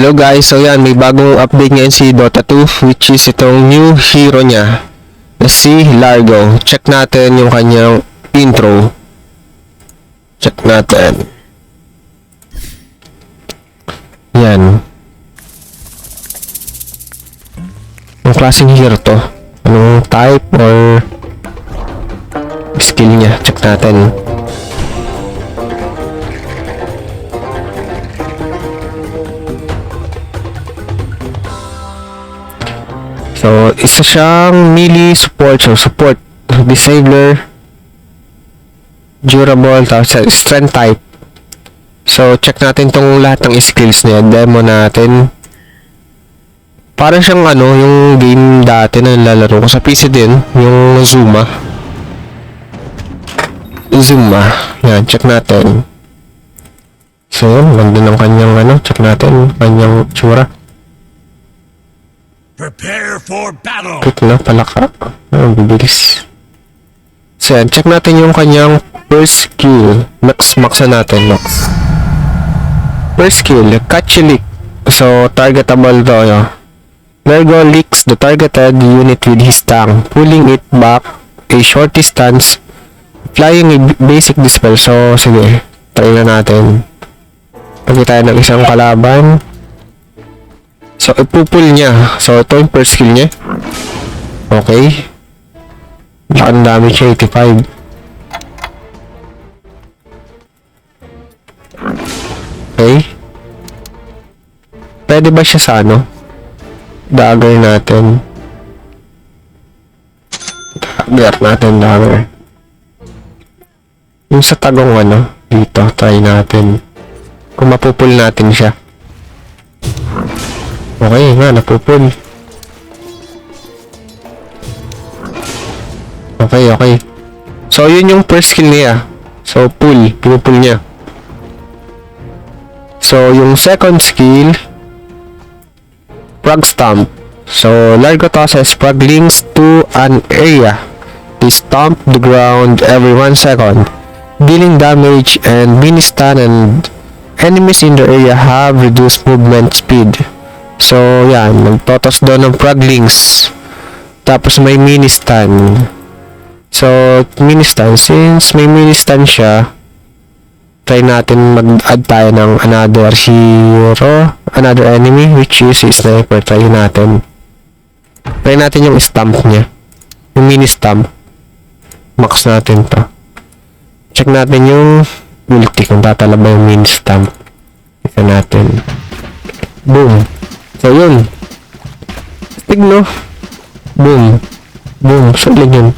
Hello guys, so yan, may bagong update ngayon si Dota 2, which is itong new hero niya na si Largo. Check natin yung kanyang intro. Check natin. Yan. Anong klaseng hero to? Anong type or skill niya? Check natin. So, isa siyang melee support. So, support, disabler, durable, tapos strength type. So, check natin tong lahat ng skills niya. Demo natin. Parang siyang yung game dati na nilalaro ko sa PC din. Yung Zuma. Yan, check natin. So, yun. Ganda ng kanyang check natin. Kanyang tsura. Prepare for battle. Quick na, palaka. Bibilis. So yan, check natin yung kanyang first skill. Max na natin, max. First skill, catch a lick. So, targetable to, Largo licks the targeted unit with his tongue, pulling it back a short distance, flying a basic dispel. So, sige, try na natin. Pagkita tayo ng isang kalaban. So, ipupul niya. So, ito yung first skill niya. Okay. Ang damage siya, 85. Okay. Pwede ba siya sa dagger natin. Dagger. Yung sa tagong dito, try natin. Kung mapupul natin siya. Okay nga, napupul. Okay. So, yun yung first skill niya. So, pinupul niya. So, yung second skill, frog stomp. So, Largo tosses froglings to an area. They stomp the ground every 1 second, dealing damage and mini stun, and enemies in the area have reduced movement speed. So, yan. Nagtotos doon ng froglings. Tapos may mini stun. So, mini stun. Since may mini stun siya, try natin mag-add tayo ng another hero, another enemy, which is sniper. Try natin. Try natin yung stamp niya. Yung mini stamp. Max natin to. Check natin yung ulti kung tatalaba yung mini stamp. Ika natin. Boom. So, yun. Tigno. Boom. Solid yun.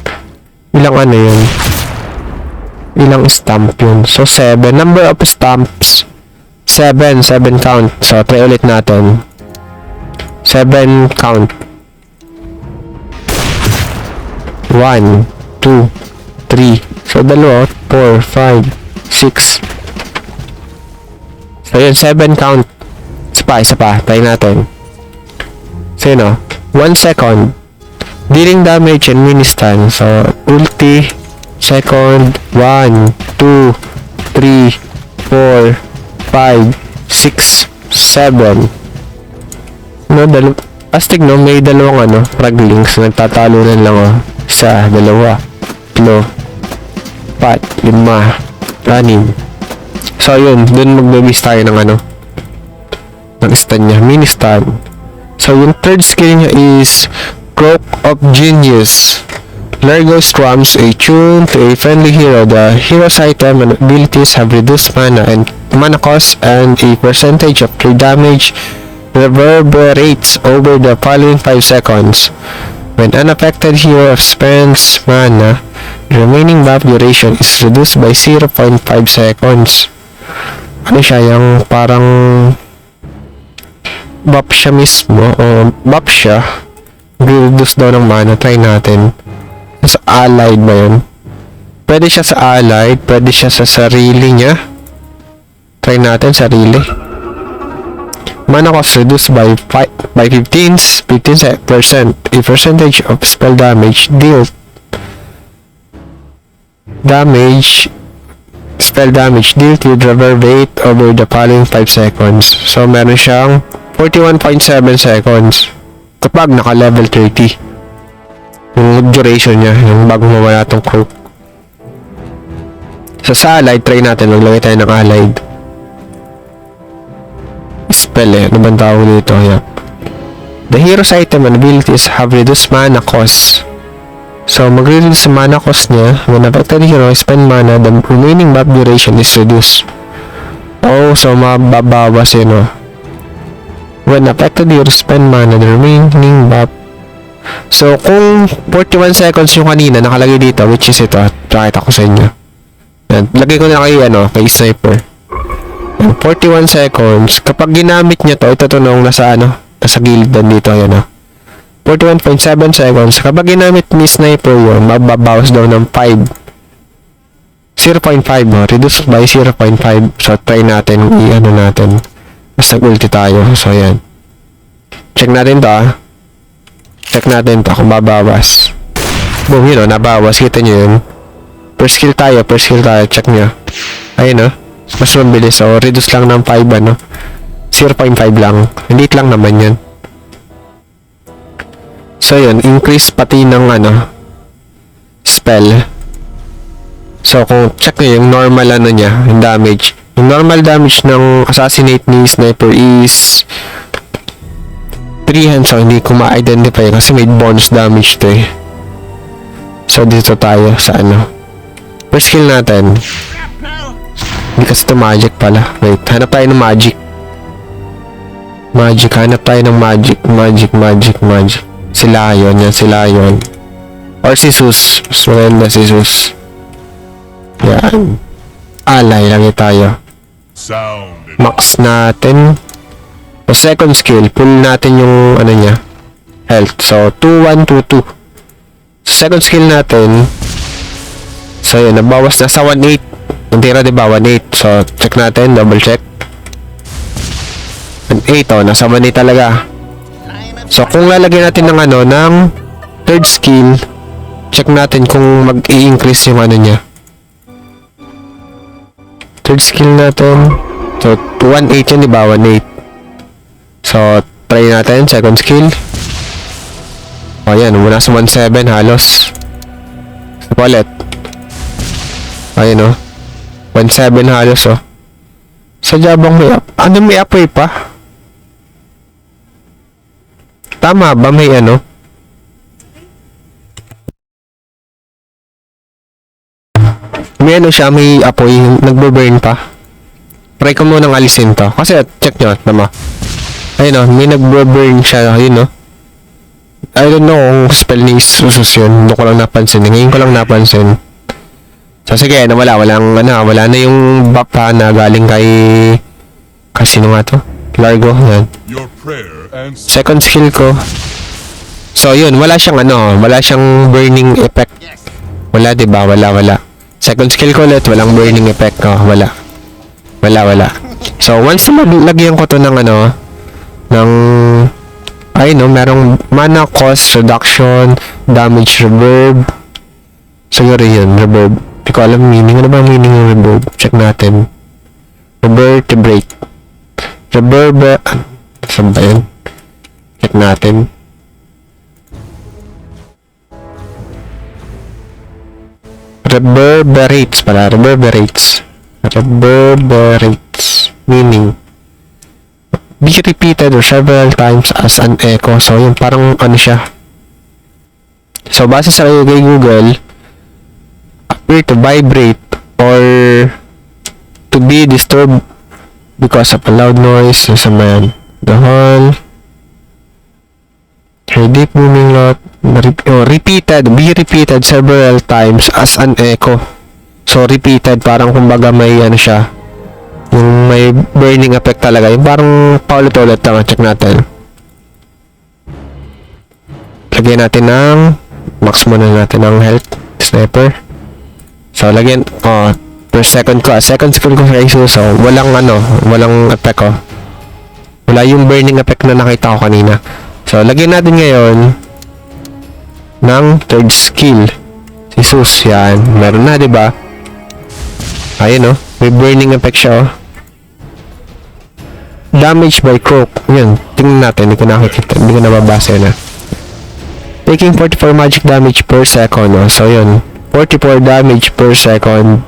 Ilang yun? Ilang stamp yun? So, 7. Number of stamps. 7 count. So, try ulit natin. 7 count. 1, 2, 3. So, 2, 4, 5, 6. So, yun. 7 count. Isa pa. Try natin. So, 1 second. Dealing damage and mini stun. So, ulti. Second. 1, 2, 3, 4, 5, 6, 7. Astig may dalawang froglings. Nagtatalunan lang Isa, 2, 3, 4, 5, 6. So, yun. Dun magbabis tayo ng ng stun niya. Mini stun. So, yung third skill niya is Croak of Genius. Largo strums a tune to a friendly hero. The hero's item and abilities have reduced mana cost, and a percentage of true damage reverberates over the following 5 seconds. When an affected hero spends mana, the remaining buff duration is reduced by 0.5 seconds. Siya yung parang buff siya mismo, o buff siya, reduce daw ng mana. Try natin. Sa allied ba yun? Pwede siya sa allied, pwede siya sa sarili niya. Try natin, sarili. Mana cost reduced by 15%. A percentage of spell damage dealt. Spell damage dealt with reverberate over the following 5 seconds. So, meron siyang 41.7 seconds kapag naka level 30 yung duration niya, yung bago mawala tong croak. So sa allied, try natin, maglagay tayo ng allied spell ano bang tawag dito? Yeah. The hero's item and abilities have reduced mana cost. So magre-reduce sa mana cost niya. When affected hero spend mana, the remaining buff duration is reduced. Oh, so mababawas yun, no? When affected hero spend mana, the remaining buff. So kung 41 seconds yung kanina nakalagay dito, which is ito, pakita ko sa inyo. Yan, lagay ko na kay kay sniper. 41 seconds. Kapag ginamit niya to, ito nung nasa nasa gilid doon dito, ayan 41.7 seconds. Kapag ginamit ni sniper yun, mababawas daw ng 0.5, reduced by 0.5. So, try natin, natin. Mas nag-ulti tayo. So, ayan. Check natin to, Check natin to, kung babawas. Boom, yun nabawas. Kita nyo yun. Per skill tayo. Check nyo. Ayun, mas mabilis. So, reduce lang ng 5, 0.5 lang. Hindi lang naman yun. So, yun. Increase pati ng, spell. So, kung check nyo yung normal, niya, yung damage. Yung normal damage ng assassinate ni sniper is 300. So, hindi ko ma-identify kasi may bonus damage to eh. So, dito tayo sa first skill natin. Hindi kasi ito magic pala. Wait, hanap tayo ng magic. Hanap tayo ng magic. Sila yun. Or si Zeus. Mas maganda si Zeus. Yan. Alay lang tayo. Max natin. O second skill, pull natin yung niya, health. So, 2-1-2-2. Second skill natin. So, yun, nabawas na sa 1-8. Ang tira, diba? 1-8. So, check natin. Double check. 1-8, nasa 1-8 talaga. So, kung lalagyan natin ng ng third skill, check natin kung mag-i-increase yung niya. Third skill natin. So, 1-8 yun, diba? 1-8. So, try natin. Second skill. O, yan. Muna sa 1-7 halos. Wallet. Ayun, 1-7 halos, Sa Jabang may up. May upway pa? Tama ba? May may siya, may apoy. Nagbo-burn pa. Try ko munang alisin to. Kasi, check nyo. Tama. Ayun, may nagbo-burn siya. Ayun, I don't know kung spell ni Susus yun. Doon ko lang napansin. Ngayon ko lang napansin. So, sige, wala na yung buff na galing kay sino nga to? Largo, yan. Second skill ko. So, yun, wala siyang burning effect. Wala, diba? Wala. Second skill ko ulit, walang burning effect. Wala. So, once na maglagyan ko to ng merong mana cost reduction, damage reverb. Siguro yun, reverb. Hindi ko alam meaning. Ano ba meaning ng reverb? Check natin. Revertebrate. Saan ba yun? Check natin. Reverberates pala. Reverberates. Meaning be repeated or several times as an echo. So, yung parang siya. So, base sa kay Google, appear to vibrate or to be disturbed because of a loud noise. Sa man, the whole deep booming lot, be repeated several times as an echo. So, repeated, parang kumbaga may siya, yung may burning effect talaga, yung parang paulit-ulit lang. Check natin. Lagyan natin ng max muna natin ng health sniper. So, lagyan per second ko, second skill ko sa ISO. So, walang effect wala yung burning effect na nakita ko kanina. So, lagyan natin ngayon ng third skill. Si Zeus, yan. Meron na, diba? Ayun, may burning effect siya, Damage by croak. Yun, tingnan natin. Hindi ko nakikita. Hindi ko nababasa na. Taking 44 magic damage per second. Oh. So, yun. 44 damage per second.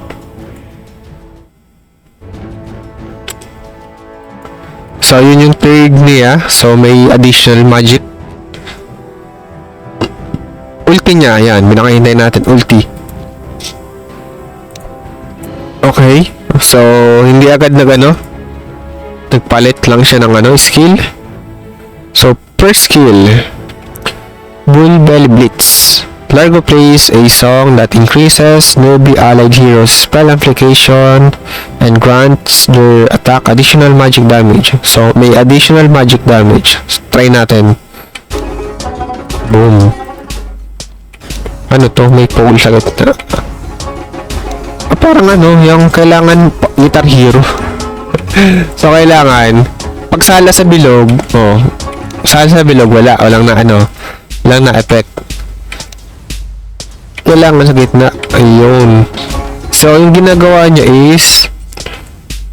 So, yun yung third niya. So, may additional magic. Ulti niya. Ayan. Binakahintay natin. Ulti. Okay. So, hindi agad nagpalit lang siya ng skill. So, first skill. Bull Belly Blitz. Largo plays a song that increases newbie allied heroes spell application and grants their attack additional magic damage. So, may additional magic damage. So, try natin. Boom. Ano to? May pole sa gitna. Parang yung kailangan guitar hero. So, kailangan pagsala sa bilog, sala sa bilog, walang na effect. Kailangan sa gitna. Ayun. So, yung ginagawa niya is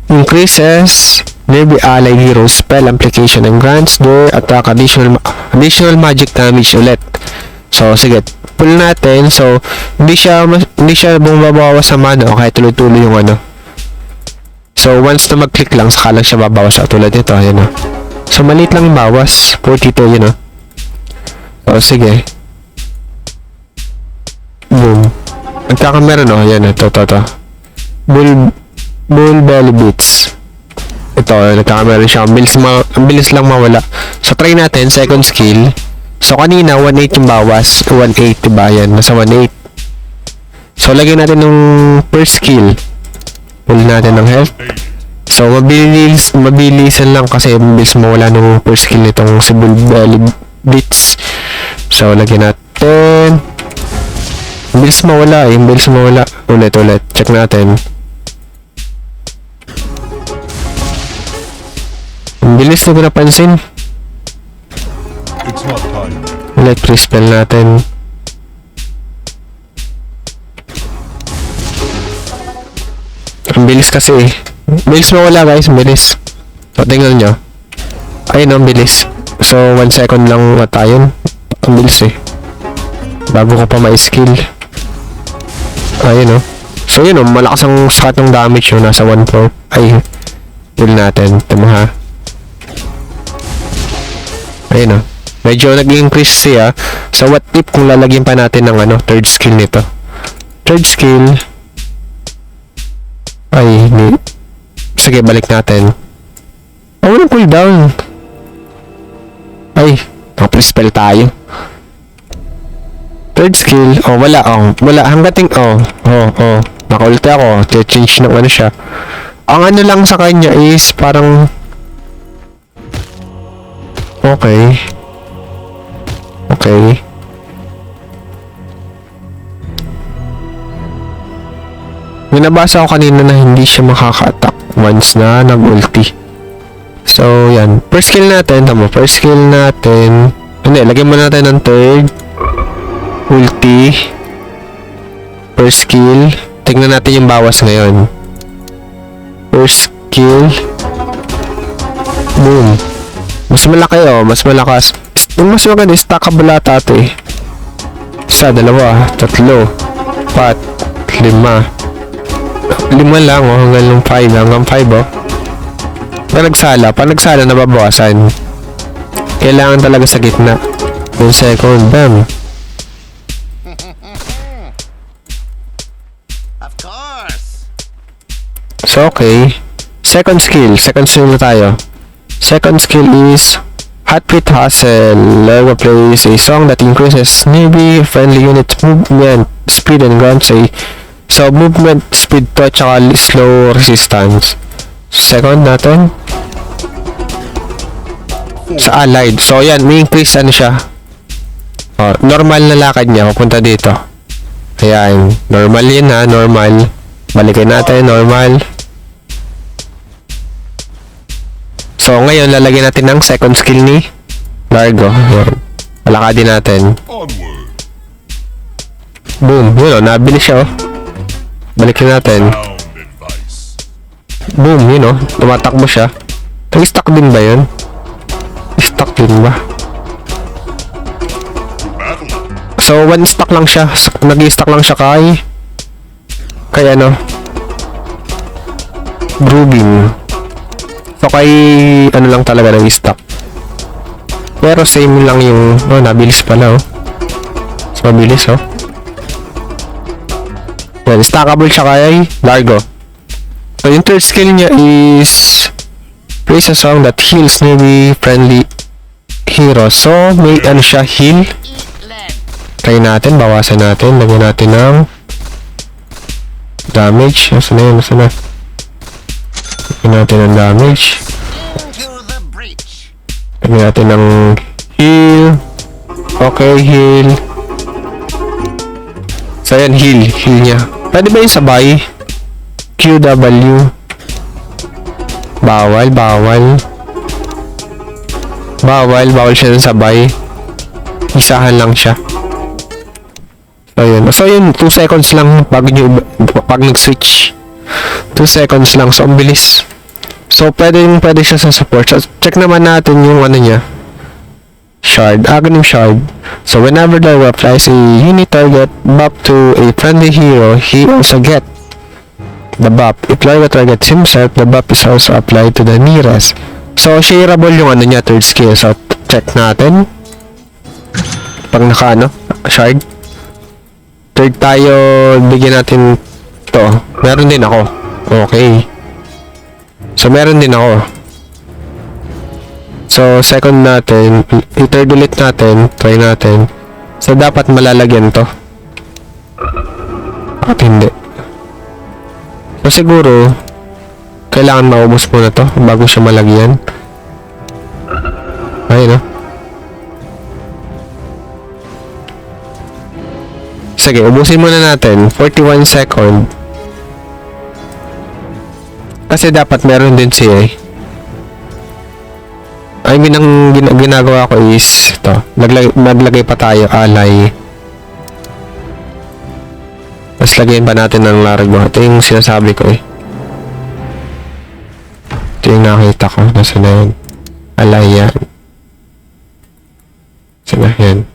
increases newbie allied hero spell application and grants their attack additional magic damage ulit. So, sige. Pull natin. So, hindi siya bumabawas sa mana o kahit tuloy-tuloy yung So, once na mag-click lang, saka lang siya babawas. Tulad nito, ayan o. So, maliit lang yung bawas. 42, yun o. So, sige. Boom. Nagkakameron o. Ayan o. Ito. Bull Belly Beats. Ito, nagkakameron siya. Ang bilis lang mawala. So, try natin. Second skill. So, kanina, 1.8 yung bawas. 1.8, diba? Yan. Nasa 1.8. So, lagyan natin ng first skill. Pull natin ng health. So, mabilisan lang kasi mabilis mawala ng first skill nitong si Bull Belly Blitz. So, lagyan natin. Mabilis mawala. Ulit. Check natin. Mabilis na ko napansin. It's not time. Ulit, pre-spell natin. Ang bilis kasi eh. Bilis mawala guys, bilis. So, tingnan nyo. Ayun, ang bilis. So, 1 second lang tayo. Ang bilis eh. Bago ko pa ma-skill. Ayun So, yun malakas ang skat ng damage yun. Nasa 1-4. Ay, pull natin. Ito mo ha. Ayun medyo nag-increase siya. So, what if kung lalagyan pa natin ng third skill nito? Third skill. Ay, hindi. Sige, balik natin. Walang cooldown. Ay, nakapre-spell tayo. Third skill. Wala. Wala. Hanggating, naka-ulti ako. Change ng siya. Ang lang sa kanya is parang Okay. May nabasa ko kanina na hindi siya makaka-attack once na nag-ulti. So, yan. First skill natin. Hindi, lagyan mo natin ng third. Ulti. First skill. Tingnan natin yung bawas ngayon. First skill. Boom. Mas malaki mas malakas. Yung mas maganda, stackable ata ito eh. 1, 2, 3, 4, 5. 5 lang hanggang 5 Pag nagsala nababawasan. Kailangan talaga sa gitna. 1 second, bam. Of course. So, okay. Second skill na tayo. Second skill is Hot Pit Hustle. Largo plays a song that increases newbie friendly unit movement speed and grants so movement speed to tsaka slow resistance. Second natin sa allied. So yan, may increase siya. Normal na lakad niya papunta dito. Ayan, normal yun normal. Balikin natin, normal. So, ngayon, lalagyan natin ng second skill ni Largo. Ayan. Palakadin natin. Onward. Boom. Yun nabilis siya Balikin natin. Sound advice. Boom, tumatakbo siya. Nag-stock din ba yun? Stock din ba? Battle. So, one stock lang siya. Nag-stock lang siya kay ano? Rubin. So, kay ano lang talaga nag-stock. Pero same lang yung... Oh, nabilis pala, oh. So, mabilis, oh. Yan, stackable siya kay Largo. So, yung third skill niya is... Praise a song that heals newbie friendly hero. So, may ano siya, heal. Try natin, bawasan natin. Lagyan natin ng damage. Nasaan na yun? Nasaan na? Lagyan natin ng damage. Into the breach. Lagyan natin ng heal. Okay, heal. So, yan, heal. Heal niya. Pwede ba yung sabay? QW. Bawal, bawal. Bawal siya ng sabay. Isahan lang siya. So yun, 2 seconds lang pag nag-switch. 2 seconds lang, so ang bilis. So pwede siya sa support. So check naman natin yung ano niya. Shard, Aghanim Shard. So whenever the applies a unit target buff to a friendly hero, he also get the buff. If Largo targets himself, the buff is also applied to the nearest. So shareable yung ano niya, third skill. So check natin. Pag naka ano, shard. Third tayo, bigyan natin to. Meron din ako. Okay. So, meron din ako. So, second natin, i-third ulit natin, try natin. So, dapat malalagyan to. At hindi. So, siguro, kailangan maubos muna to bago siya malagyan. Ayun, no? Sige, ubusin muna natin. 41 second. Kasi dapat meron din siya eh. I mean, ang ginagawa ko is ito. Naglagay pa tayo alay. Tapos lagyan pa natin ng Largo. Ito yung sinasabi ko eh. Ito yung nakita ko. Nasa na yun. Alay yan. Sige, yan.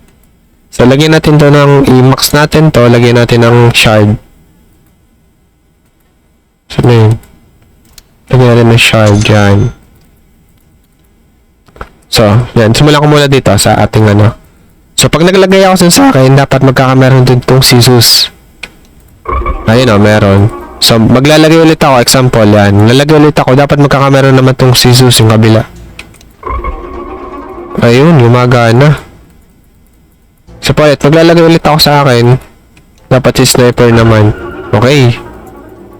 So, lagyan natin to ng i-max natin to. Lagyan natin ng shard. So, na yun. Lagyan natin ng shard dyan. So, yan. Simulan ko muna dito sa ating ano. So, pag naglagay ako sa akin, dapat magkakameron din itong si Zeus. Ayun o, meron. So, maglalagay ulit ako. Example, yan. Lalagay ulit ako. Dapat magkakameron naman itong si Zeus yung kabila. Ayun, gumagana. So, ulit, maglalagay ulit ako sa akin. Dapat si sniper naman. Okay.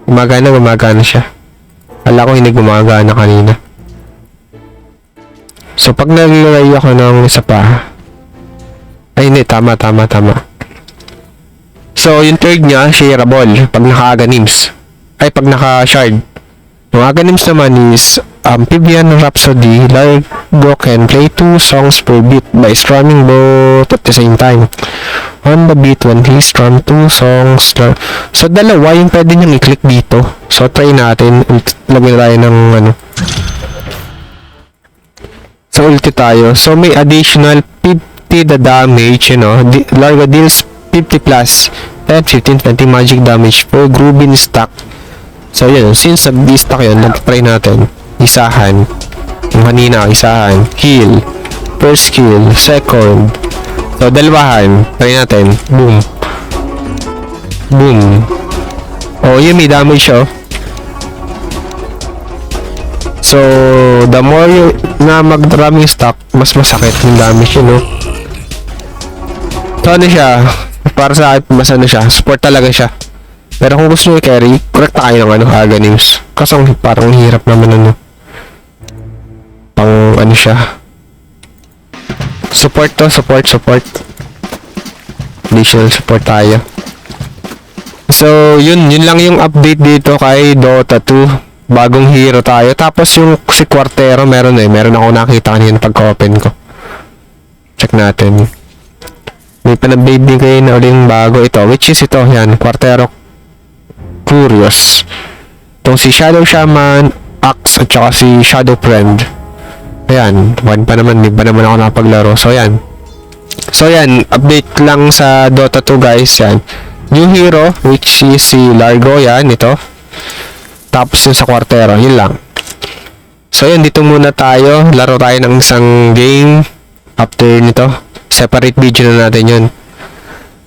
Gumagana siya. Kala ko hindi gumagana kanina. So, pag naglalagay ako ng isa pa. Ay, hindi. Tama. So, yung third niya, shareable. Pag naka-aghanims. Ay, pag naka-shard. Yung aghanims naman is Amphibian Rhapsody. Largo can play 2 songs per beat by strumming both at the same time. On the beat, when he strum 2 songs. So, dalawa yung pwede niyang i-click dito. So, try natin. Lagyan tayo ng ano. So, ulti tayo. So, may additional 50 the damage, you know. Largo deals 50 plus 10, 15, 20 magic damage per Grubin stack. So, yun. Since nag-stack yun, nag-try natin. Isahan. Yung kanina, isahan. Heal. First skill. Second. So, dalawahan. Try natin. Boom. Boom. Oh, yun. May damage, oh. So, the more na mag-drumming stack, mas masakit yung damage yun, no? So, ano siya? Para sa akin, mas ano siya? Support talaga siya. Pero kung gusto nyo i-carry, correct tayo ng ano, aghanims. Kasi parang hirap naman ano. Pang ano siya. Support to, support. Additional support tayo. So, yun lang yung update dito kay Dota 2. Bagong hero tayo. Tapos yung si Quartero, meron ako nakita kanina pagka-open ko. Check natin. May panabade din kayo na uling bago ito. Which is ito, yan. Quartero Curious. Itong si Shadow Shaman Axe at saka si Shadow Friend. Ayan, one pa naman, di pa naman ako napaglaro. So yan. So yan, update lang sa Dota 2 guys, yan. New hero, which is si Largo, yan, ito. Tapos yung sa Quartero, yun lang. So yan, dito muna tayo. Laro tayo ng isang game. After nito, separate video na natin yun.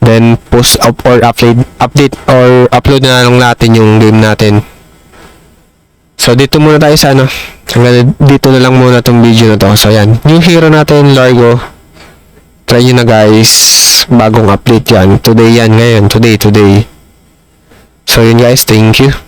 Then, post up or update or upload na lang natin yung game natin. So, dito muna tayo sa ano. Dito na lang muna tong video na to. So, yan. New hero natin, Largo. Try nyo na guys. Bagong update yan. Today yan ngayon. Today. So, yun guys. Thank you.